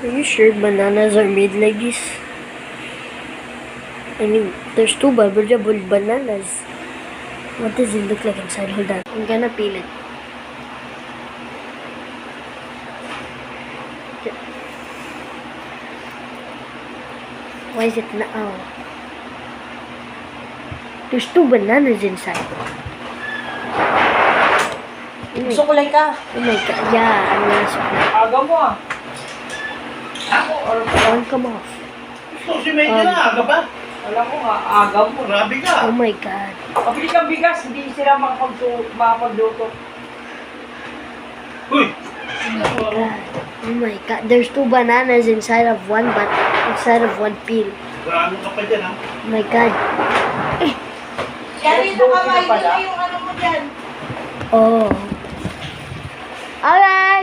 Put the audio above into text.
Are you sure bananas are made like this? I mean, there's two biodegradable bananas. What does it look like inside? Hold on. I'm gonna peel it. Why is it not? Oh. There's two bananas inside. Sukulay ka. Oh my god. Yeah, I'm gonna suck. Aga mo ah. Ako, or One come off. So, si Medyo na, aga pa. alam ko nga, aga mo. Grabe ka. Oh my god. Pabili kang bigas, hindi sila makapagluto. Uy! God. Oh my god. There's two bananas inside of one peel. Grabe ka pa dyan, ha? Oh my god. Yan rin, nakabahin na yung ano mo dyan. Oh. Alright.